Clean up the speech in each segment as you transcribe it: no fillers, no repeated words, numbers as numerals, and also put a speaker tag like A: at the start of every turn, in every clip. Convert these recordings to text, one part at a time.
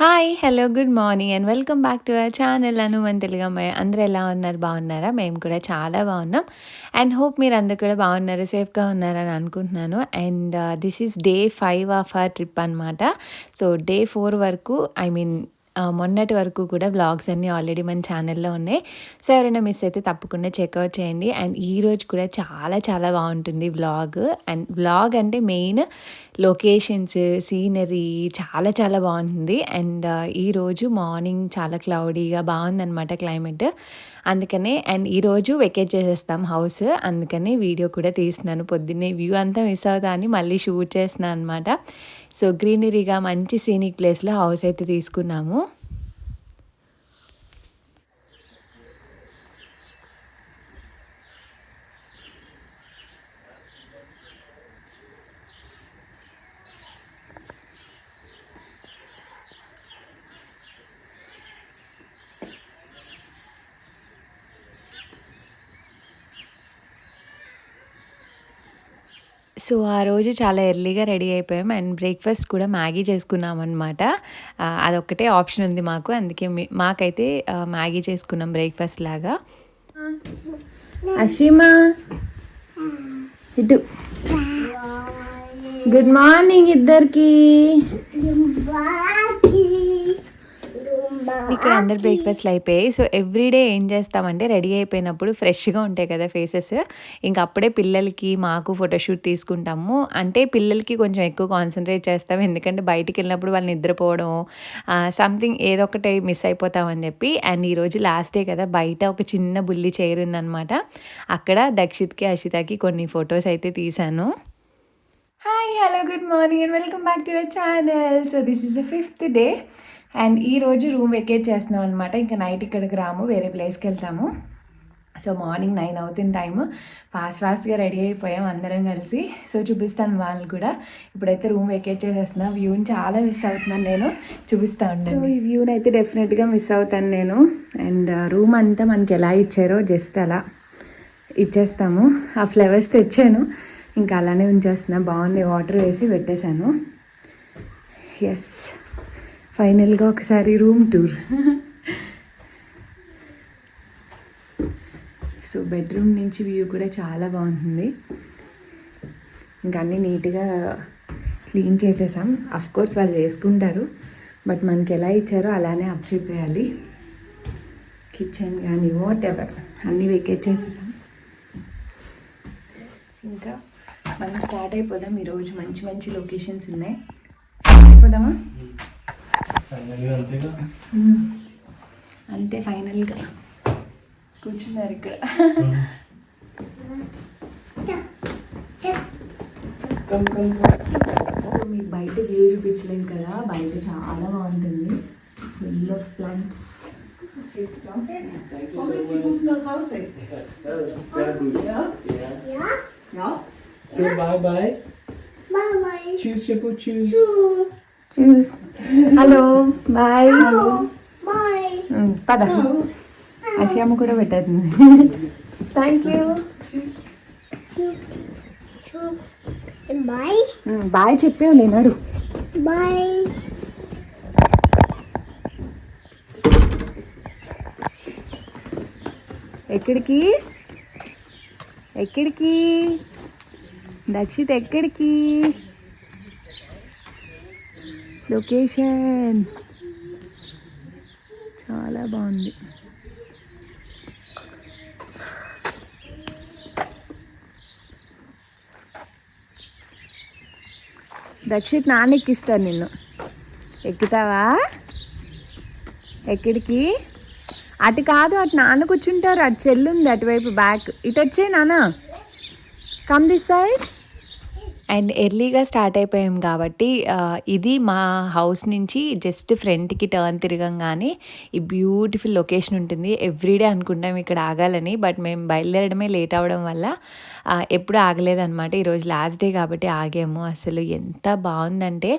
A: Hi! Hello! Good morning and welcome back to our channel Anu మన తెలుగమ్మాయి. అందరూ ఎలా ఉన్నారు? బాగున్నారా? మేము కూడా చాలా బాగున్నాం. అండ్ హోప్ మీరందరూ కూడా బాగున్నారు, సేఫ్‌గా ఉన్నారని అనుకుంటున్నాను. And this is day 5 of our trip అనమాట. సో, డే 4 వరకు మొన్నటి వరకు కూడా వ్లాగ్స్ అన్నీ ఆల్రెడీ మన ఛానల్‌లో ఉన్నాయి. సో, ఎవరైనా మిస్ అయితే తప్పకుండా చెక్‌ఔట్ చేయండి. అండ్ ఈరోజు కూడా చాలా చాలా బాగుంటుంది వ్లాగ్. అండ్ వ్లాగ్ అంటే మెయిన్ లొకేషన్స్, సీనరీ చాలా చాలా బాగుంటుంది. అండ్ ఈరోజు మార్నింగ్ చాలా క్లౌడీగా బాగుందనమాట క్లైమేట్. అందుకనే అండ్ ఈరోజు వెకేట్ చేసేస్తాం హౌస్. అందుకని వీడియో కూడా తీస్తున్నాను. పొద్దున్నే వ్యూ అంతా మిస్ అవుతా అని మళ్ళీ షూట్ చేస్తున్నాను అనమాట. సో, గ్రీనరీగా మంచి సీనిక్ ప్లేస్‌లో హౌస్ అయితే తీసుకున్నాము. సో, ఆ రోజు చాలా ఎర్లీగా రెడీ అయిపోయాం. అండ్ బ్రేక్‌ఫాస్ట్ కూడా మ్యాగీ చేసుకున్నామనమాట. అదొక్కటే ఆప్షన్ ఉంది మాకు. అందుకే మాకైతే మ్యాగీ చేసుకున్నాం బ్రేక్‌ఫాస్ట్ లాగా. అషిమా ఇటు గుడ్ మార్నింగ్ ఇద్దరికి. ఇక్కడ అందరు బ్రేక్‌ఫాస్ట్‌లు అయిపోయాయి. సో, ఎవ్రీడే ఏం చేస్తామంటే రెడీ అయిపోయినప్పుడు ఫ్రెష్‌గా ఉంటాయి కదా ఫేసెస్. ఇంక అప్పుడే పిల్లలకి, మాకు ఫోటోషూట్ తీసుకుంటాము. అంటే పిల్లలకి కొంచెం ఎక్కువ కాన్సంట్రేట్ చేస్తాం. ఎందుకంటే బయటికెళ్ళినప్పుడు వాళ్ళు నిద్రపోవడం, సంథింగ్ ఏదో ఒకటి మిస్ అయిపోతామని చెప్పి. అండ్ ఈరోజు లాస్ట్ డే కదా, బయట ఒక చిన్న బుల్లి చైర్ ఉందనమాట. అక్కడ దక్షిత్‌కి, అషితకి కొన్ని ఫొటోస్ అయితే తీశాను. Hi! Hello! Good morning and welcome back to our channel. So, this is the 5th day. And ఈరోజు రూమ్ వెకేట్ చేస్తున్నాం అనమాట. ఇంకా నైట్ ఇక్కడికి రాము, వేరే ప్లేస్కి వెళ్తాము. సో, మార్నింగ్ 9 అవుతుంది టైము. ఫాస్ట్గా రెడీ అయిపోయాం అందరం కలిసి. సో, చూపిస్తాను వాళ్ళు కూడా. ఇప్పుడైతే రూమ్ వెకేట్ చేసేస్తున్నా. వ్యూని చాలా మిస్ అవుతున్నాను నేను. చూపిస్తా ఉంటాను. సో, ఈ వ్యూని అయితే డెఫినెట్గా మిస్ అవుతాను నేను. అండ్ రూమ్ అంతా మనకి ఎలా ఇచ్చారో జస్ట్ అలా ఇచ్చేస్తాము. ఆ ఫ్లవర్స్ తెచ్చాను, ఇంకా అలానే ఉంచేస్తున్నా. బాగున్నాయి, వాటర్ వేసి పెట్టేశాను. ఎస్, ఫైనల్గా ఒకసారి రూమ్ టూర్. సో, బెడ్రూమ్ నుంచి వ్యూ కూడా చాలా బాగుంటుంది. ఇంకా అన్నీ నీట్గా క్లీన్ చేసేసాం. కోర్స్ వాళ్ళు చేసుకుంటారు, బట్ మనకి ఎలా ఇచ్చారో అలానే అప్ చెప్పేయాలి. కిచెన్ కానీ వాట్ ఎవర్ అన్నీ వెకేట్ చేసేసాం. ఇంకా మనం స్టార్ట్ అయిపోదాం. ఈరోజు మంచి మంచి లొకేషన్స్ ఉన్నాయి. అయిపోదామా? అంతే, ఫైనల్గా కూర్చున్నారు ఇక్కడ. సో, మీకు బయట వ్యూ చూపించలేదు కదా, బయట చాలా బాగుంటుంది. Full of plants.
B: Say bye bye. Bye bye. Choose, Chipu, choose.
A: Choose. Hello, bye.
B: Bye.
A: పద. అషియమ్మ కూడా పెట్టేస్తుంది. Thank you.
B: Bye.
A: బాయ్ చెప్పావు లేనాడు.
B: Bye.
A: ఎక్కడికి ఎక్కడికి దక్షిత్, ఎక్కడికి? లొకేషన్ చాలా బాగుంది. దక్షిత్ నాన్న ఎక్కిస్తారు నిన్ను. ఎక్కుతావా? ఎక్కడికి? అటు కాదు, అటు నాన్న కూర్చుంటారు. అటు చెల్లుంది అటువైపు బ్యాక్. ఇటు వచ్చే నాన్న, కమ్ దిస్ సైడ్. అండ్ ఎర్లీగా స్టార్ట్ అయిపోయాం కాబట్టి ఇది మా హౌస్ నుంచి జస్ట్ ఫ్రంట్కి టర్న్ తిరగంగానే ఈ బ్యూటిఫుల్ లొకేషన్ ఉంటుంది. ఎవ్రీడే అనుకుంటాం ఇక్కడ ఆగాలని, బట్ మేము బయలుదేరడమే లేట్ అవ్వడం వల్ల ఎప్పుడు ఆగలేదన్నమాట. ఈరోజు లాస్ట్ డే కాబట్టి ఆగాము. అసలు ఎంత బాగుందంటే,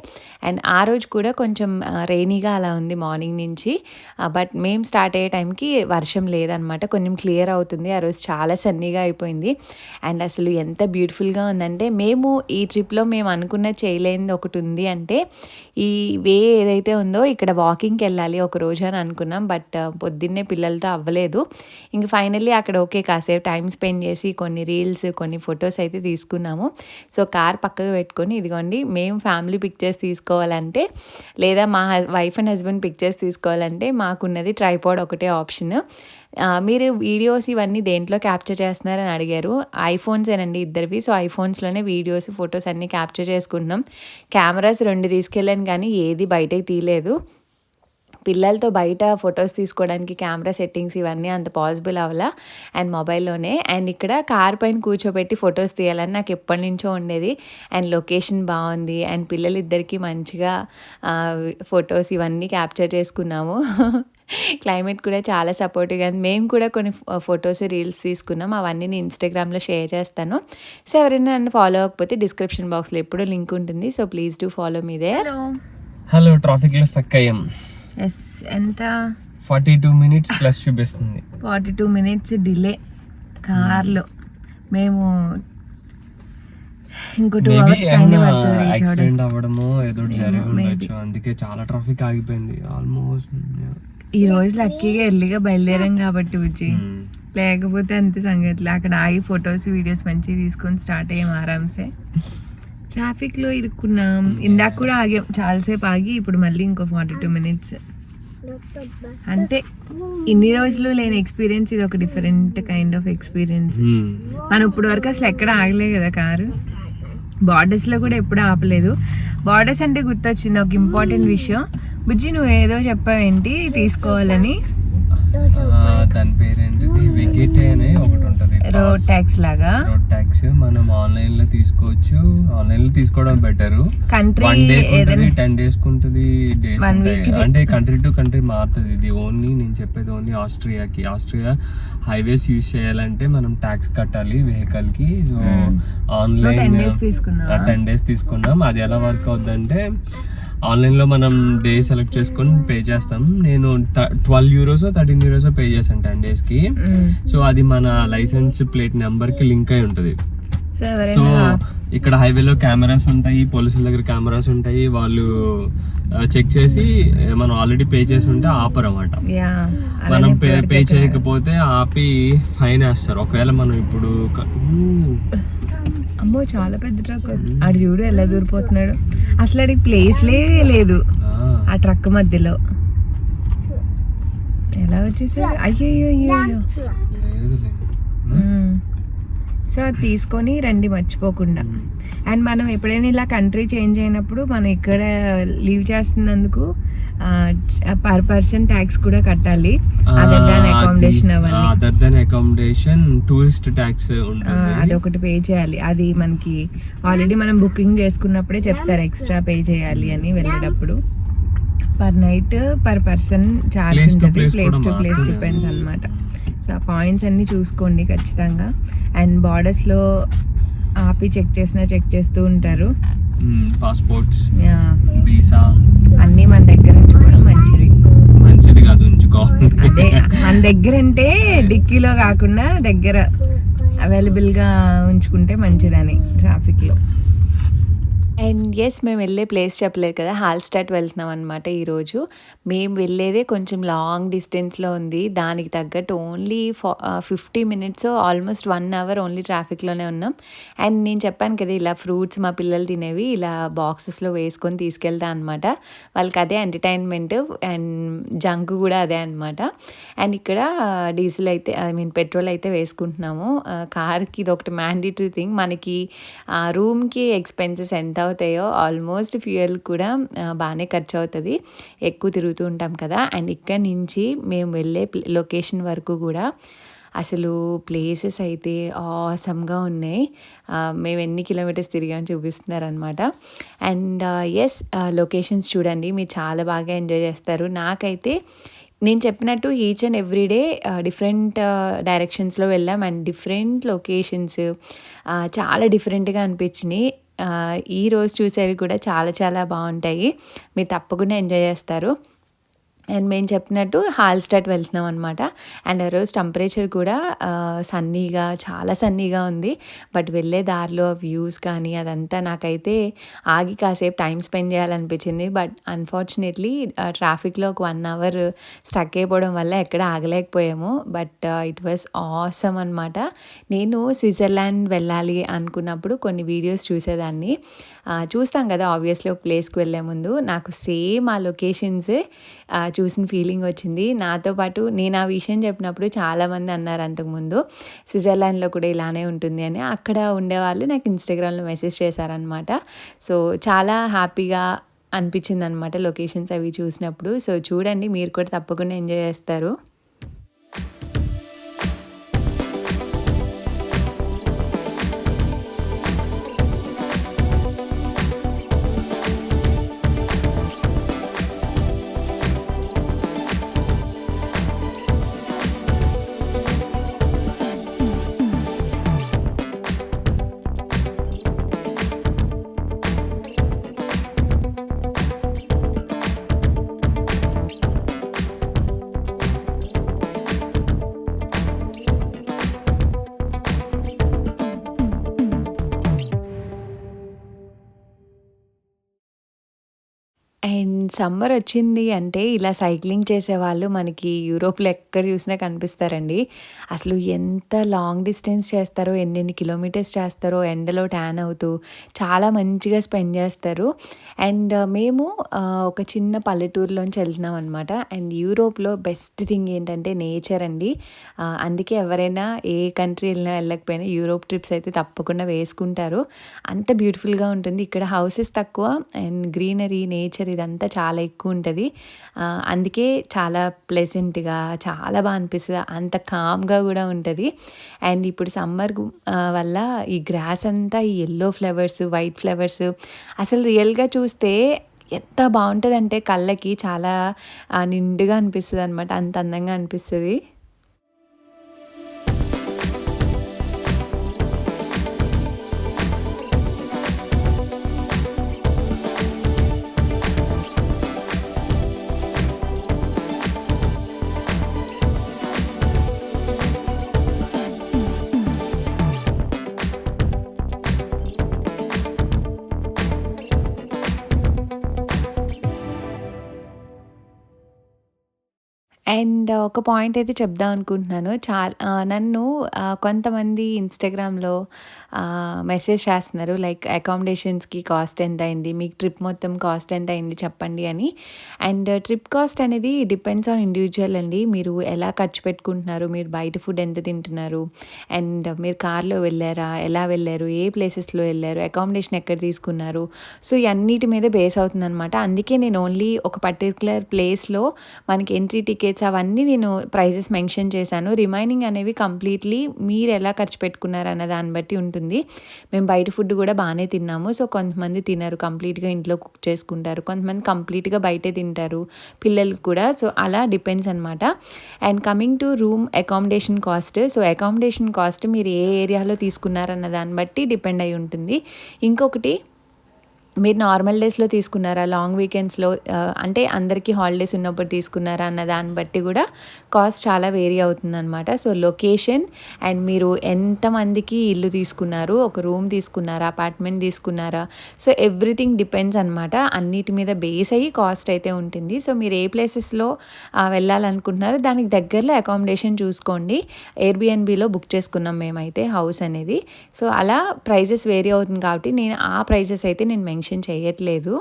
A: అండ్ ఆ రోజు కూడా కొంచెం రెయినీగా అలా ఉంది మార్నింగ్ నుంచి. బట్ మేము స్టార్ట్ అయ్యే టైంకి వర్షం లేదనమాట, కొంచెం క్లియర్ అవుతుంది. ఆ రోజు చాలా సన్నీగా అయిపోయింది. అండ్ అసలు ఎంత బ్యూటిఫుల్గా ఉందంటే, మేము ఈ ట్రిప్‌లో మేము అనుకున్నది చేయలేనిది ఒకటి ఉంది అంటే, ఈ వే ఏదైతే ఉందో ఇక్కడ వాకింగ్‌కెళ్ళాలి ఒకరోజు అని అనుకున్నాం. బట్ పొద్దున్నే పిల్లలతో అవ్వలేదు. ఇంక ఫైనల్లీ అక్కడ ఓకే కాసేపు టైమ్ స్పెండ్ చేసి కొన్ని రీల్స్, కొన్ని ఫోటోస్ అయితే తీసుకున్నాము. సో, కార్ పక్కకు పెట్టుకొని ఇదిగోండి మేము ఫ్యామిలీ పిక్చర్స్ తీసుకోవాలంటే లేదా మా వైఫ్ అండ్ హస్బెండ్ పిక్చర్స్ తీసుకోవాలంటే మాకున్నది ట్రైపాడ్ ఒకటే ఆప్షన్. మీరు వీడియోస్ ఇవన్నీ దేంట్లో క్యాప్చర్ చేస్తున్నారని అడిగారు. ఐఫోన్సేనండి ఇద్దరివి. సో, ఐఫోన్స్‌లోనే వీడియోస్, ఫోటోస్ అన్నీ క్యాప్చర్ చేసుకుంటున్నాం. కెమెరాస్ 2 తీసుకెళ్ళాను కానీ ఏది బయటకి తీయలేదు. పిల్లలతో బయట ఫొటోస్ తీసుకోవడానికి కెమెరా సెట్టింగ్స్ ఇవన్నీ అంత పాసిబుల్ అవ్వలా. అండ్ మొబైల్లోనే. అండ్ ఇక్కడ కార్ పైన కూర్చోబెట్టి ఫొటోస్ తీయాలని నాకు ఎప్పటి నుంచో ఉండేది. అండ్ లొకేషన్ బాగుంది. అండ్ పిల్లలిద్దరికీ మంచిగా ఫొటోస్ ఇవన్నీ క్యాప్చర్ చేసుకున్నాము. క్లైమేట్ కూడా చాలా సపోర్టివ్‌గా ఉంది. మేము కూడా కొన్ని ఫొటోస్, రీల్స్ తీసుకున్నాం. అవన్నీ నేను ఇన్‌స్టాగ్రామ్‌లో షేర్ చేస్తాను. సో, ఎవరైనా నన్ను ఫాలో అవ్వకపోతే డిస్క్రిప్షన్ బాక్స్‌లో ఎప్పుడూ లింక్ ఉంటుంది. So, please do follow me there.
B: Hello, ట్రాఫిక్లో స్టక్ అయ్యాం.
A: ఎస్ ఎంత
B: 42 minutes ప్లస్ చూపిస్తుంది.
A: 42 minutes డిలే కార్లో. మేము ఇంకో 2 hours టైం పడుతుంది రీచ్ అవ్వడం.
B: యాక్సిడెంట్ అవ్వడమో ఏదో జరిగి ఉండొచ్చు, అందుకే చాలా ట్రాఫిక్ ఆగిపోయింది ఆల్మోస్ట్.
A: ఈ రోజు లక్కీగా ఎర్లీగా బయలుదేరాం కాబట్టి వచ్చి, లేకపోతే అంతే సంగతులు. అక్కడ ఆగి ఫొటోస్, వీడియోస్ మంచిగా తీసుకొని స్టార్ట్ అయ్యాం ఆరామ్సే. ట్రాఫిక్లో ఇరుక్కున్నాం. ఇందాక కూడా ఆగాం చాలాసేపు ఆగి, ఇప్పుడు మళ్ళీ ఇంకో 42 minutes అంతే. ఇన్ని రోజులు లేని ఎక్స్పీరియన్స్ ఇది, ఒక డిఫరెంట్ కైండ్ ఆఫ్ ఎక్స్పీరియన్స్. మనం ఇప్పుడు వరకు అసలు ఎక్కడ ఆగలేదు కదా కారు. బార్డర్స్లో కూడా ఎప్పుడు ఆపలేదు. బార్డర్స్ అంటే గుర్తొచ్చింది ఒక ఇంపార్టెంట్ విషయం. బుజ్జి నువ్వు ఏదో చెప్పావేంటి తీసుకోవాలని?
B: దాని పేరేంటిది, వికెట్ అనే ఒకటి ఉంటుంది,
A: రోడ్ ట్యాక్స్ లాగా.
B: రోడ్ ట్యాక్స్ మనం ఆన్లైన్ లో తీసుకోవచ్చు. ఆన్లైన్ లో తీసుకోవడం బెటర్.
A: కంట్రీ
B: 10 days కుంటది, డేస్ అంటే కంట్రీ టు కంట్రీ మారుతుంది. ఇది ఓన్లీ నేను చెప్పేది ఓన్లీ ఆస్ట్రియాకి. ఆస్ట్రియా హైవేస్ యూజ్ చేయాలంటే మనం ట్యాక్స్ కట్టాలి వెహికల్ కి. సో ఆన్లైన్ 10 days తీసుకున్నాం. అది ఎలా వర్క్ అవుతుందంటే, ఆన్లైన్లో మనం డే సెలెక్ట్ చేసుకొని పే చేస్తాం. నేను 12 euros 13 euros పే చేశాను 10 daysకి. సో అది మన లైసెన్స్ ప్లేట్ నెంబర్కి లింక్ అయి ఉంటుంది. సో ఇక్కడ హైవేలో కెమెరాస్ ఉంటాయి, పోలీసుల దగ్గర కెమెరాస్ ఉంటాయి. వాళ్ళు చెక్ చేసి మనం ఆల్రెడీ పే చేసి ఉంటే ఆపరు అన్నమాట. మనం పే చేయకపోతే ఆపి ఫైన్ వేస్తారు. ఒకవేళ మనం ఇప్పుడు
A: అమ్మో చాలా పెద్ద ట్రక్. ఆడు చూడు ఎలా దూరిపోతున్నాడు. అసలు అడిగి ప్లేస్లే లేదు ఆ ట్రక్ మధ్యలో. ఎలా వచ్చేసాడు? అయ్యో అయ్యో. సో అది తీసుకొని రండి మర్చిపోకుండా. అండ్ మనం ఎప్పుడైనా ఇలా కంట్రీ చేంజ్ అయినప్పుడు మనం ఇక్కడ లీవ్ చేస్తున్నందుకు పర్ పర్సన్ ట్యాక్స్ కూడా కట్టాలి. అదర్ దాన్ అకామిడేషన్ అవన్నీ.
B: Other than accommodation tourist tax
A: అదొకటి పే చేయాలి. అది మనకి ఆల్రెడీ మనం బుకింగ్ చేసుకున్నప్పుడే చెప్తారు ఎక్స్ట్రా పే చేయాలి అని వెళ్ళేటప్పుడు. Per night per person charge ఉంటుంది. ప్లేస్ టు ప్లేస్ డిపెండ్స్ అనమాట. సో ఆ పాయింట్స్ అన్నీ చూసుకోండి ఖచ్చితంగా. అండ్ బార్డర్స్లో ఆపి చెక్ చేస్తూ ఉంటారు.
B: పాస్పోర్ట్స్, వీసా
A: అన్నీ మన దగ్గర ఉంచుకోవడం మంచిది
B: కాదు, ఉంచుకో.
A: అదే మన దగ్గర అంటే డిక్కీలో కాకుండా దగ్గర అవైలబుల్గా ఉంచుకుంటే మంచిదని ట్రాఫిక్లో. అండ్ ఎస్ మేము వెళ్ళే ప్లేస్ చెప్పలేదు కదా, హాల్స్టాట్ వెళ్తున్నాం అనమాట ఈరోజు. మేము వెళ్ళేదే కొంచెం లాంగ్ డిస్టెన్స్లో ఉంది. దానికి తగ్గట్టు only 50 minutes almost 1 hour only ట్రాఫిక్లోనే ఉన్నాం. అండ్ నేను చెప్పాను కదా ఇలా ఫ్రూట్స్ మా పిల్లలు తినేవి ఇలా బాక్సెస్లో వేసుకొని తీసుకెళ్తా అనమాట. వాళ్ళకి అదే ఎంటర్టైన్మెంట్ అండ్ జంక్ కూడా అదే అనమాట. అండ్ ఇక్కడ డీజిల్ అయితే పెట్రోల్ అయితే వేసుకుంటున్నాము. కార్కి ఇది ఒకటి మ్యాండేటరీ థింగ్. మనకి రూమ్కి ఎక్స్పెన్సెస్ ఎంత అవుతాయో ఆల్మోస్ట్ ఫ్యూయల్ కూడా బాగానే ఖర్చు అవుతుంది. ఎక్కువ తిరుగుతూ ఉంటాం కదా. అండ్ ఇక్కడ నుంచి మేము వెళ్ళే లొకేషన్ వరకు కూడా అసలు ప్లేసెస్ అయితే ఆసమ్గా ఉన్నాయి. మేము ఎన్ని కిలోమీటర్స్ తిరిగామని చూపిస్తున్నారనమాట. అండ్ ఎస్ లొకేషన్స్ చూడండి, మీరు చాలా బాగా ఎంజాయ్ చేస్తారు. నాకైతే నేను చెప్పినట్టు each and every day different డైరెక్షన్స్లో వెళ్ళాం. అండ్ డిఫరెంట్ లొకేషన్స్ చాలా డిఫరెంట్గా అనిపించినాయి. ఈరోజు చూసేవి కూడా చాలా చాలా బాగుంటాయి. మీరు తప్పకుండా ఎంజాయ్ చేస్తారు. అండ్ మేము చెప్పినట్టు హాల్‌స్టాట్ వెళ్తున్నాం అనమాట. అండ్ ఆ రోజు టెంపరేచర్ కూడా సన్నీగా చాలా సన్నీగా ఉంది. బట్ వెళ్ళే దారిలో వ్యూస్ కానీ అదంతా నాకైతే ఆగి కాసేపు టైమ్ స్పెండ్ చేయాలనిపించింది. బట్ అన్‌ఫార్చునేట్‌లీ ట్రాఫిక్‌లో ఒక 1 అవర్ స్టక్ అయిపోవడం వల్ల ఎక్కడ ఆగలేకపోయాము. బట్ ఇట్ వాస్ ఆసమ్ అనమాట. నేను స్విట్జర్లాండ్ వెళ్ళాలి అనుకున్నప్పుడు కొన్ని వీడియోస్ చూసేదాన్ని. చూస్తాం కదా ఆబ్వియస్లీ ఒక ప్లేస్‌కి వెళ్ళే ముందు. నాకు సేమ్ ఆ లొకేషన్సే చూసిన ఫీలింగ్ వచ్చింది. నాతో పాటు నేను ఆ విషయం చెప్పినప్పుడు చాలామంది అన్నారు అంతకుముందు, స్విట్జర్లాండ్‌లో కూడా ఇలానే ఉంటుంది అని. అక్కడ ఉండేవాళ్ళు నాకు ఇన్‌స్టాగ్రామ్‌లో మెసేజ్ చేశారనమాట. సో, చాలా హ్యాపీగా అనిపించిందనమాట లొకేషన్స్ అవి చూసినప్పుడు. సో, చూడండి మీరు కూడా తప్పకుండా ఎంజాయ్ చేస్తారు. అండ్ సమ్మరొచ్చింది అంటే ఇలా సైక్లింగ్ చేసేవాళ్ళు మనకి యూరోప్‌లో ఎక్కడ చూసినా కనిపిస్తారండి. అసలు ఎంత లాంగ్ డిస్టెన్స్ చేస్తారో, ఎన్నెన్ని కిలోమీటర్స్ చేస్తారో ఎండలో ట్యాన్ అవుతూ చాలా మంచిగా స్పెండ్ చేస్తారు. అండ్ మేము ఒక చిన్న పల్లెటూరులోంచి వెళ్తున్నామనమాట. అండ్ యూరోప్‌లో బెస్ట్ థింగ్ ఏంటంటే నేచర్ అండి. అందుకే ఎవరైనా ఏ కంట్రీ వెళ్ళినా వెళ్ళకపోయినా యూరోప్ ట్రిప్స్ అయితే తప్పకుండా వేసుకుంటారు. అంత బ్యూటిఫుల్‌గా ఉంటుంది. ఇక్కడ హౌసెస్ తక్కువ అండ్ గ్రీనరీ, నేచర్ ఇదంతా చాలా ఎక్కువుంటది. అందుకే చాలా ప్లెజెంట్‌గా చాలా అనిపిస్తది. అంత కామ్‌గా గూడా ఉంటది. అండ్ ఇప్పుడు సమ్మర్ వల్ల ఈ గ్రాస్ అంతా ఈ యెల్లో ఫ్లవర్స్, వైట్ ఫ్లవర్స్ అసలు రియల్‌గా చూస్తే ఎంత బావుంటదంటే కళ్ళకి చాలా నిండుగా అనిపిస్తదనమాట. అంత అందంగా అనిపిస్తది. అండ్ ఒక పాయింట్ అయితే చెప్దాం అనుకుంటున్నాను. నన్ను కొంతమంది ఇన్‌స్టాగ్రామ్‌లో మెసేజ్ చేస్తున్నారు. లైక్ అకామిడేషన్స్‌కి కాస్ట్ ఎంతయింది? మీకు ట్రిప్ మొత్తం కాస్ట్ ఎంతయింది చెప్పండి అని. అండ్ ట్రిప్ కాస్ట్ అనేది డిపెండ్స్ ఆన్ ఇండివిడ్యువల్ అండి. మీరు ఎలా ఖర్చు పెట్టుకుంటున్నారు? మీరు బయట ఫుడ్ ఎంత తింటున్నారు? అండ్ మీరు కార్‌లో వెళ్లారా? ఎలా వెళ్లారు? ఏ ప్లేసెస్‌లో వెళ్లారు? అకామిడేషన్ ఎక్కడ తీసుకున్నారు? సో, ఈ అన్నిటి మీద బేస్ అవుతుందనమాట. అందుకే నేను ఓన్లీ ఒక పర్టిక్యులర్ ప్లేస్‌లో మనకి ఎంట్రీ టికెట్స్ అవన్నీ నేను ప్రైజెస్ మెన్షన్ చేశాను. రిమైనింగ్ అనేవి కంప్లీట్‌లీ మీరు ఎలా ఖర్చు పెట్టుకున్నారు అన్న దాన్ని బట్టి ఉంటుంది. మేము బయట ఫుడ్ కూడా బానే తిన్నాము. సో, కొంతమంది తినరు. కంప్లీట్‌గా ఇంట్లో కుక్ చేసుకుంటారు. కొంతమంది కంప్లీట్‌గా బయటే తింటారు. పిల్లలకి కూడా. సో, అలా డిపెండ్స్ అనమాట. And coming to room accommodation cost. So, accommodation cost మీరు ఏ ఏరియాలో తీసుకున్నారన్న దాన్ని బట్టి డిపెండ్ అయ్యి ఉంటుంది. ఇంకొకటి మీరు నార్మల్ డేస్‌లో తీసుకున్నారా? లాంగ్ వీకెండ్స్‌లో అంటే అందరికీ హాలిడేస్ ఉన్నప్పుడు తీసుకున్నారా? అన్న దాన్ని బట్టి గూడా కాస్ట్ చాలా వేరీ అవుతుందనమాట. సో, లొకేషన్ అండ్ మీరు ఎంతమందికి ఇల్లు తీసుకున్నారు? ఒక రూమ్ తీసుకున్నారా? అపార్ట్మెంట్ తీసుకున్నారా? సో, ఎవ్రీథింగ్ డిపెండ్స్ అనమాట. అన్నిటి మీద బేస్ అయ్యి కాస్ట్ అయితే ఉంటుంది. సో, మీరు ఏ ప్లేసెస్‌లో వెళ్ళాలనుకుంటున్నారో దానికి దగ్గరలో అకామిడేషన్ చూసుకోండి. ఎయిర్‌బిఎన్‌బిలో బుక్ చేసుకున్నాం మేమైతే హౌస్ అనేది. సో, అలా ప్రైజెస్ వేరీ అవుతుంది కాబట్టి నేను ఆ ప్రైజెస్ అయితే నేను మెన్షన్ చేయట్లేదు.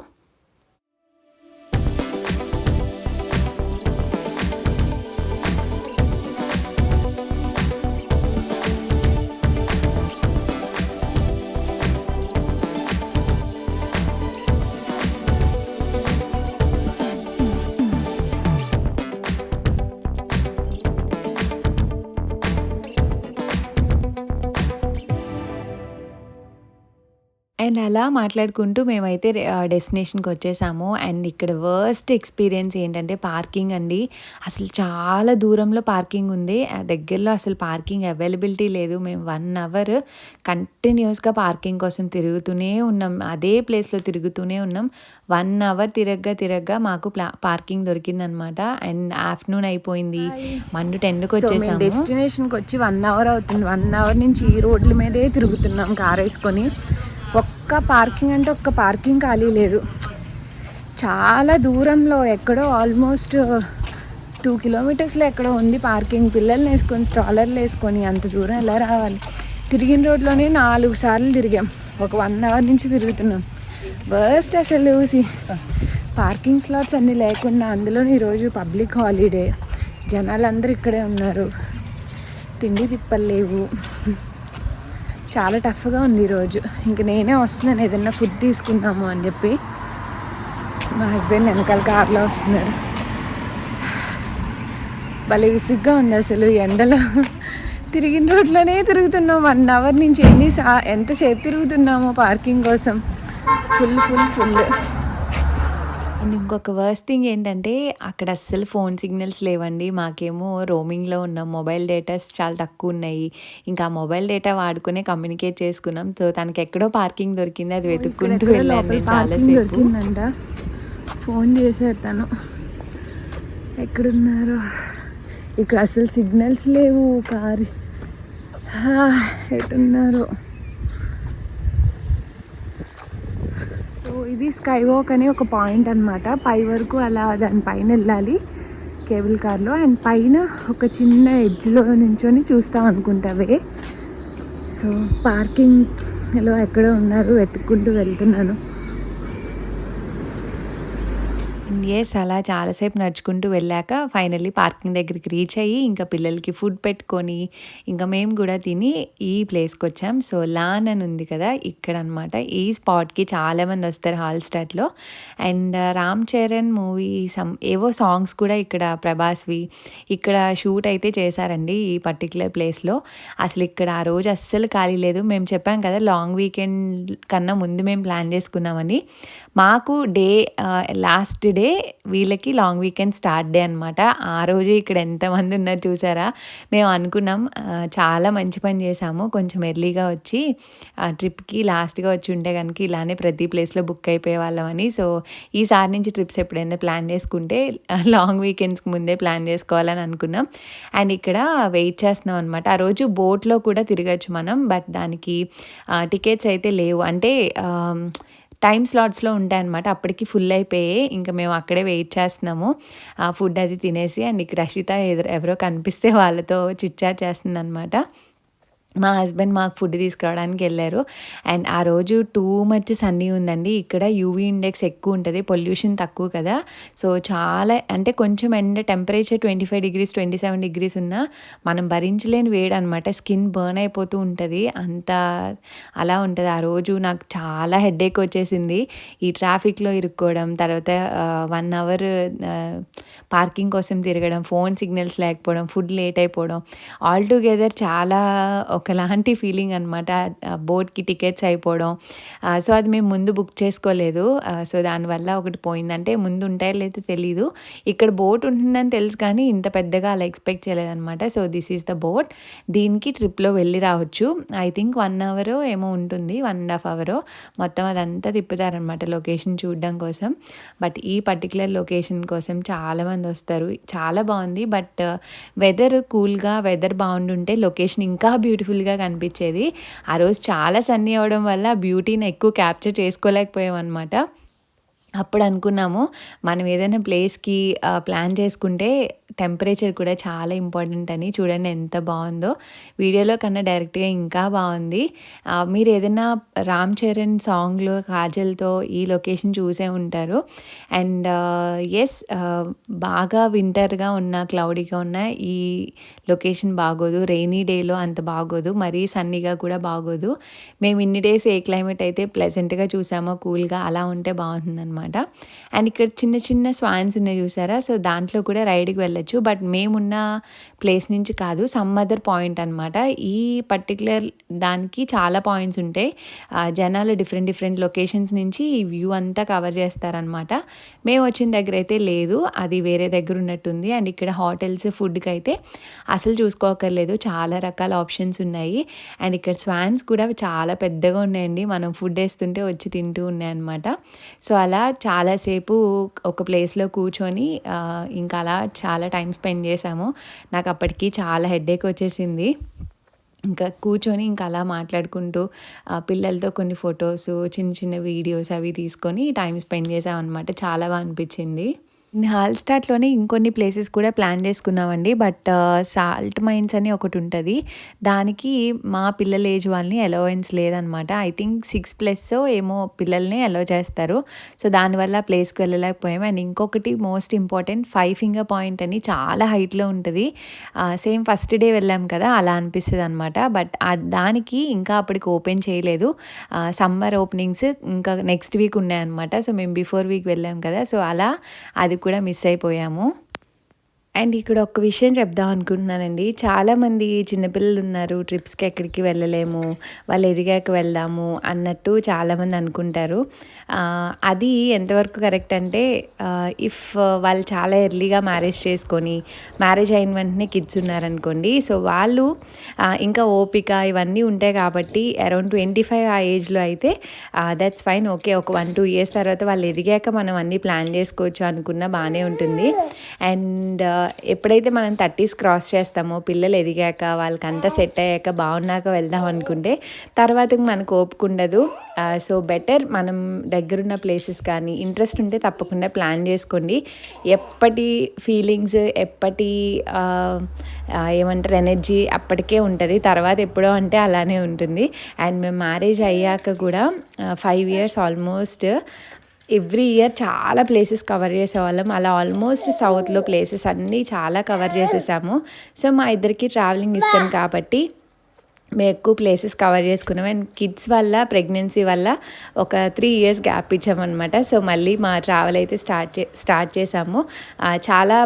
A: అండ్ అలా మాట్లాడుకుంటూ మేమైతే డెస్టినేషన్‌కి వచ్చేసాము. అండ్ ఇక్కడ వర్స్ట్ ఎక్స్‌పీరియన్స్ ఏంటంటే పార్కింగ్ అండి. అసలు చాలా దూరంలో పార్కింగ్ ఉంది. దగ్గరలో అసలు పార్కింగ్ అవైలబిలిటీ లేదు. మేము 1 అవర్ కంటిన్యూయస్‌గా పార్కింగ్ కోసం తిరుగుతూనే ఉన్నాం. అదే ప్లేస్‌లో తిరుగుతూనే ఉన్నాం. 1 అవర్ తిరగ్గా మాకు పార్కింగ్ దొరికిందనమాట. అండ్ ఆఫ్టర్‌నూన్ అయిపోయింది. మండు 10కి
C: సో మేము
A: వచ్చేసాము.
C: డెస్టినేషన్కి వచ్చి 1 అవర్ అవుతుంది. 1 అవర్ నుంచి ఈ రోడ్ల మీదే తిరుగుతున్నాం కారేసుకొని. ఒక్క పార్కింగ్ అంటే ఒక్క పార్కింగ్ ఖాళీ లేదు. చాలా దూరంలో ఎక్కడో ఆల్మోస్ట్ 2 కిలోమీటర్స్లో ఎక్కడో ఉంది పార్కింగ్. పిల్లల్ని వేసుకొని స్ట్రాలర్లు వేసుకొని అంత దూరం ఎలా రావాలి? తిరిగిన రోడ్లోనే 4 సార్లు తిరిగాం. ఒక 1 అవర్ నుంచి తిరుగుతున్నాం. వర్స్ట్ అసలు పార్కింగ్ స్లాట్స్ అన్నీ లేకుండా, అందులో ఈరోజు పబ్లిక్ హాలిడే, జనాలందరూ ఇక్కడే ఉన్నారు, తిండి తిప్పలు లేవు. చాలా టఫ్గా ఉంది ఈరోజు. ఇంక నేనే వస్తున్నాను ఏదన్నా ఫుడ్ తీసుకుందాము అని చెప్పి. మా హస్బెండ్ వెనకాల కార్లో వస్తున్నారు. భలే విసుగ్గా ఉంది అసలు ఎండలో. తిరిగిన రోడ్లోనే తిరుగుతున్నాం 1 అవర్ నుంచి. ఎంతసేపు తిరుగుతున్నామో పార్కింగ్ కోసం. ఫుల్.
A: అండ్ ఇంకొక వర్స్ట్ థింగ్ ఏంటంటే అక్కడ అస్సలు ఫోన్ సిగ్నల్స్ లేవండి. మాకేమో రోమింగ్‌లో ఉన్నాం. మొబైల్ డేటాస్ చాలా తక్కువున్నాయి. ఇంకా మొబైల్ డేటా వాడుకునే కమ్యూనికేట్ చేసుకున్నాం. సో తనకెక్కడో పార్కింగ్ దొరికింది. అది వెతుక్కుంటూ వెళ్ళండి చాలా సేపు.
C: దొరికిందంట. ఫోన్ చేశారు తను, ఎక్కడున్నారో. ఇక్కడ అసలు సిగ్నల్స్ లేవు. కారు ఎటున్నారో. సో ఇది స్కై వాక్ అనే ఒక పాయింట్ అనమాట. పై వరకు అలా దానిపైన వెళ్ళాలి కేబుల్ కార్లో. అండ్ పైన ఒక చిన్న ఎడ్జ్లో నుంచొని చూస్తాం అనుకుంటావే. సో పార్కింగ్లో ఎక్కడో ఉన్నారు, వెతుక్కుంటూ వెళ్తున్నాను.
A: యెస్, అలా చాలాసేపు నడుచుకుంటూ వెళ్ళాక ఫైనల్లీ పార్కింగ్ దగ్గరికి రీచ్ అయ్యి ఇంకా పిల్లలకి ఫుడ్ పెట్టుకొని ఇంకా మేము కూడా తిని ఈ ప్లేస్కి వచ్చాం. సో లాన్ అని ఉంది కదా ఇక్కడ అనమాట. ఈ స్పాట్కి చాలామంది వస్తారు హాల్స్టాట్లో. అండ్ రామ్ చరణ్ మూవీ ఏవో సాంగ్స్ కూడా ఇక్కడ ప్రభాస్వి ఇక్కడ షూట్ అయితే చేశారండి ఈ పర్టికులర్ ప్లేస్లో. అసలు ఇక్కడ ఆ రోజు అస్సలు ఖాళీ లేదు. మేము చెప్పాం కదా లాంగ్ వీకెండ్ కన్నా ముందు మేము ప్లాన్ చేసుకున్నామని. మాకు లాస్ట్ డే వీళ్ళకి లాంగ్ వీకెండ్ స్టార్ట్ డే అనమాట. ఆ రోజు ఇక్కడ ఎంతమంది ఉన్నారు చూసారా. మేము అనుకున్నాం చాలా మంచి పని చేసాము కొంచెం ఎర్లీగా వచ్చి ట్రిప్కి లాస్ట్గా వచ్చి ఉంటే కనుక ఇలానే ప్రతి ప్లేస్లో బుక్ అయిపోయే వాళ్ళమని. సో ఈసారి నుంచి ట్రిప్స్ ఎప్పుడైనా ప్లాన్ చేసుకుంటే లాంగ్ వీకెండ్స్కి ముందే ప్లాన్ చేసుకోవాలని అనుకున్నాం. అండ్ ఇక్కడ వెయిట్ చేస్తున్నాం అనమాట. ఆ రోజు బోట్లో కూడా తిరగచ్చు మనం, బట్ దానికి టికెట్స్ అయితే లేవు. అంటే టైమ్ స్లాట్స్లో ఉంటాయన్నమాట. అప్పటికి ఫుల్ అయిపోయాయి. ఇంకా మేము అక్కడే వెయిట్ చేస్తున్నాము ఫుడ్ అది తినేసి. అండ్ ఇక్కడ రషిత ఎవరో కనిపిస్తే వాళ్ళతో చిట్ చాట్ చేస్తుందన్నమాట. మా హస్బెండ్ మాకు ఫుడ్ తీసుకురావడానికి వెళ్ళారు. అండ్ ఆ రోజు టూ మచ్ సన్నీ ఉందండి. ఇక్కడ యూవీ ఇండెక్స్ ఎక్కువ ఉంటుంది, పొల్యూషన్ తక్కువ కదా. సో చాలా అంటే కొంచెం ఎండ టెంపరేచర్ 25 degrees 27 degrees ఉన్నా మనం భరించలేని వేడి అనమాట. స్కిన్ బర్న్ అయిపోతూ ఉంటుంది, అంత అలా ఉంటుంది. ఆ రోజు నాకు చాలా హెడేక్ వచ్చేసింది ఈ ట్రాఫిక్లో ఇరుక్కోవడం, తర్వాత 1 hour పార్కింగ్ కోసం తిరగడం, ఫోన్ సిగ్నల్స్ లేకపోవడం, ఫుడ్ లేట్ అయిపోవడం, ఆల్ టుగెదర్ చాలా ఒకలాంటి ఫీలింగ్ అనమాట. బోట్కి టికెట్స్ అయిపోవడం. సో అది మేము ముందు బుక్ చేసుకోలేదు. సో దానివల్ల ఒకటి పోయిందంటే ముందు ఉంటాయో లేదో తెలీదు. ఇక్కడ బోట్ ఉంటుందని తెలుసు కానీ ఇంత పెద్దగా అలా ఎక్స్పెక్ట్ చేయలేదన్నమాట. So this is the boat. దీనికి ట్రిప్లో వెళ్ళి రావచ్చు. ఐ థింక్ 1 hour ఏమో ఉంటుంది, 1.5 hour మొత్తం అదంతా తిప్పుతారనమాట లొకేషన్ చూడడం కోసం. బట్ ఈ పర్టికులర్ లొకేషన్ కోసం చాలామంది వస్తారు. చాలా బాగుంది. బట్ వెదర్ కూల్గా వెదర్ బాగుండుంటే లొకేషన్ ఇంకా బ్యూటిఫుల్గా కనిపించేది. ఆ రోజు చాలా సన్నీ అవ్వడం వల్ల బ్యూటీని ఎక్కువ క్యాప్చర్ చేసుకోలేకపోయాం అనమాట. అప్పుడు అనుకున్నాము మనం ఏదైనా ప్లేస్కి ప్లాన్ చేసుకుంటే టెంపరేచర్ కూడా చాలా ఇంపార్టెంట్ అని. చూడండి ఎంత బాగుందో, వీడియోలో కన్నా డైరెక్ట్గా ఇంకా బాగుంది. మీరు ఏదైనా రామ్ చరణ్ సాంగ్లో కాజల్తో ఈ లొకేషన్ చూసే ఉంటారు. అండ్ ఎస్, బాగా వింటర్గా ఉన్న క్లౌడీగా ఉన్న ఈ లొకేషన్ బాగోదు. రెయినీ డేలో అంత బాగోదు, మరీ సన్నీగా కూడా బాగోదు. మేము ఇన్ని డేస్ ఏ క్లైమేట్ అయితే ప్లెజెంట్గా చూసామో కూల్గా అలా ఉంటే బాగుంటుందన్నమాట. అండ్ ఇక్కడ చిన్న చిన్న స్వాన్స్ ఉన్నాయి చూసారా. సో దాంట్లో కూడా రైడ్కి వెళ్ళచ్చు. వెళ్ళొచ్చు. బట్ మేమున్న ప్లేస్ నుంచి కాదు, సమ్ అదర్ పాయింట్ అనమాట. ఈ పర్టిక్యులర్ దానికి చాలా పాయింట్స్ ఉంటాయి. జనాలు డిఫరెంట్ లొకేషన్స్ నుంచి ఈ వ్యూ అంతా కవర్ చేస్తారనమాట. మేము వచ్చిన దగ్గర అయితే లేదు, అది వేరే దగ్గర ఉన్నట్టుంది. అండ్ ఇక్కడ హోటల్స్ ఫుడ్కి అయితే అసలు చూసుకోకర్లేదు, చాలా రకాల ఆప్షన్స్ ఉన్నాయి. అండ్ ఇక్కడ స్వాన్స్ కూడా చాలా పెద్దగా ఉన్నాయండి, మనం ఫుడ్ వేస్తుంటే వచ్చి తింటూ ఉన్నాయన్నమాట. సో అలా చాలాసేపు ఒక ప్లేస్లో కూర్చొని ఇంకా అలా చాలా టైం స్పెండ్ చేసాము. నాకు అప్పటికి చాలా హెడేక్ వచ్చేసింది. ఇంకా కూర్చొని ఇంకా అలా మాట్లాడుకుంటూ పిల్లలతో కొన్ని ఫొటోస్, చిన్న వీడియోస్ అవి తీసుకొని టైం స్పెండ్ చేసామన్నమాట. చాలా బాగా అనిపించింది. హాల్స్టాట్లోనే ఇంకొన్ని ప్లేసెస్ కూడా ప్లాన్ చేసుకున్నామండి. బట్ సాల్ట్ మైన్స్ అని ఒకటి ఉంటుంది, దానికి మా పిల్లల ఏజ్ వాళ్ళని అలవెన్స్ లేదనమాట. ఐ థింక్ 6+ ఏమో పిల్లల్ని అలౌ చేస్తారు. సో దానివల్ల ప్లేస్కి వెళ్ళలేకపోయాము. అండ్ ఇంకొకటి మోస్ట్ ఇంపార్టెంట్ 5 ఫింగర్ పాయింట్ అని చాలా హైట్లో ఉంటుంది. సేమ్ ఫస్ట్ డే వెళ్ళాం కదా అలా అనిపిస్తుంది అనమాట. బట్ దానికి ఇంకా అప్పటికి ఓపెన్ చేయలేదు, సమ్మర్ ఓపెనింగ్స్ ఇంకా నెక్స్ట్ వీక్ ఉన్నాయన్నమాట. సో మేము బిఫోర్ వీక్ వెళ్ళాం కదా, సో అలా అది కూడా మిస్ అయిపోయాము. అండ్ ఇక్కడ ఒక విషయం చెప్దాం అనుకుంటున్నానండి. చాలామంది చిన్నపిల్లలు ఉన్నారు, ట్రిప్స్కి ఎక్కడికి వెళ్ళలేము, వాళ్ళు ఎదిగాక వెళ్దాము అన్నట్టు చాలామంది అనుకుంటారు. అది ఎంతవరకు కరెక్ట్ అంటే, ఇఫ్ వాళ్ళు చాలా ఎర్లీగా మ్యారేజ్ చేసుకొని మ్యారేజ్ అయిన వెంటనే కిడ్స్ ఉన్నారనుకోండి, సో వాళ్ళు ఇంకా ఓపిక ఇవన్నీ ఉంటాయి కాబట్టి అరౌండ్ 25 ఆ ఏజ్లో అయితే దట్స్ ఫైన్, ఓకే. ఒక 1-2 ఇయర్స్ తర్వాత వాళ్ళు ఎదిగాక మనం అన్నీ ప్లాన్ చేసుకోవచ్చు అనుకున్నా బాగానే ఉంటుంది. అండ్ ఎప్పుడైతే మనం 30s క్రాస్ చేస్తామో, పిల్లలు ఎదిగాక వాళ్ళకి అంతా సెట్ అయ్యాక బాగున్నాక వెళ్దాం అనుకుంటే తర్వాత మనకు ఓపిక ఉండదు. సో బెటర్ మనం దగ్గరున్న ప్లేసెస్ కానీ ఇంట్రెస్ట్ ఉంటే తప్పకుండా ప్లాన్ చేసుకోండి. ఎప్పటి ఫీలింగ్స్, ఎప్పటి ఏమంటారు ఎనర్జీ అప్పటికే ఉంటుంది, తర్వాత ఎప్పుడో అంటే అలానే ఉంటుంది. అండ్ మేము మ్యారేజ్ అయ్యాక కూడా 5 years ఆల్మోస్ట్ ఎవ్రీ ఇయర్ చాలా ప్లేసెస్ కవర్ చేసేవాళ్ళం. అలా ఆల్మోస్ట్ సౌత్లో ప్లేసెస్ అన్నీ చాలా కవర్ చేసేసాము. సో మా ఇద్దరికి ట్రావెలింగ్ ఇష్టం కాబట్టి మేము ఎక్కువ ప్లేసెస్ కవర్ చేసుకున్నాం. అండ్ కిడ్స్ వల్ల, ప్రెగ్నెన్సీ వల్ల ఒక 3 years గ్యాప్ ఇచ్చామన్నమాట. సో మళ్ళీ మా ట్రావెల్ అయితే స్టార్ట్ చేసాము. చాలా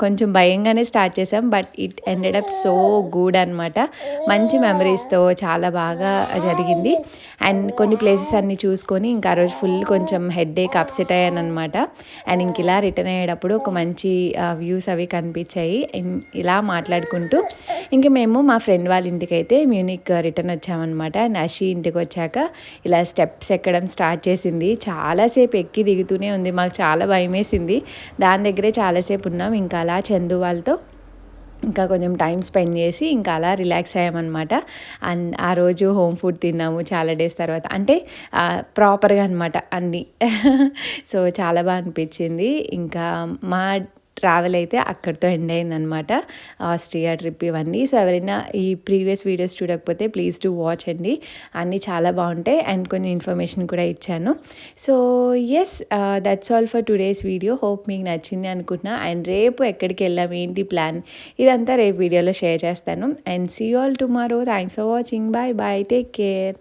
A: కొంచెం భయంగానే స్టార్ట్ చేసాం, but it ended up so good అనమాట. మంచి మెమరీస్తో చాలా బాగా జరిగింది. అండ్ కొన్ని ప్లేసెస్ అన్నీ చూసుకొని ఇంకా ఆ రోజు ఫుల్ కొంచెం హెడేక్, అప్సెట్ అయ్యాను అనమాట. అండ్ ఇంక ఇలా రిటర్న్ అయ్యేటప్పుడు ఒక మంచి వ్యూస్ అవి కనిపించాయి. ఇలా మాట్లాడుకుంటూ ఇంక మేము మా ఫ్రెండ్ వాళ్ళ ఇంటికి అయితే మ్యూనిక్ రిటర్న్ వచ్చామన్నమాట. అండ్ అషి ఇంటికి వచ్చాక ఇలా స్టెప్స్ ఎక్కడం స్టార్ట్ చేసింది. చాలాసేపు ఎక్కి దిగుతూనే ఉంది, మాకు చాలా భయం వేసింది. దాని దగ్గరే చాలాసేపు ఉన్నాం. ఇంకా అలా చందు వాళ్ళతో ఇంకా కొంచెం టైం స్పెండ్ చేసి ఇంకా అలా రిలాక్స్ అయ్యామన్నమాట. అండ్ ఆ రోజు హోమ్ ఫుడ్ తిన్నాము చాలా డేస్ తర్వాత, అంటే ప్రాపర్గా అనమాట అన్నీ. సో చాలా బాగా అనిపించింది. ఇంకా మా ట్రావెల్ అయితే అక్కడితో ఎండ్ అయిందనమాట, ఆస్ట్రియా ట్రిప్ ఇవన్నీ. సో ఎవరైనా ఈ ప్రీవియస్ వీడియోస్ చూడకపోతే ప్లీజ్ టు వాచ్ అండి, అన్నీ చాలా బాగుంటాయి. అండ్ కొన్ని ఇన్ఫర్మేషన్ కూడా ఇచ్చాను. So yes, that's all for today's video. Hope మీకు నచ్చింది అనుకుంటున్నా. అండ్ రేపు ఎక్కడికి వెళ్ళాం, ఏంటి ప్లాన్, ఇదంతా రేపు వీడియోలో షేర్ చేస్తాను. And see all tomorrow. Thanks for watching. Bye bye, take care.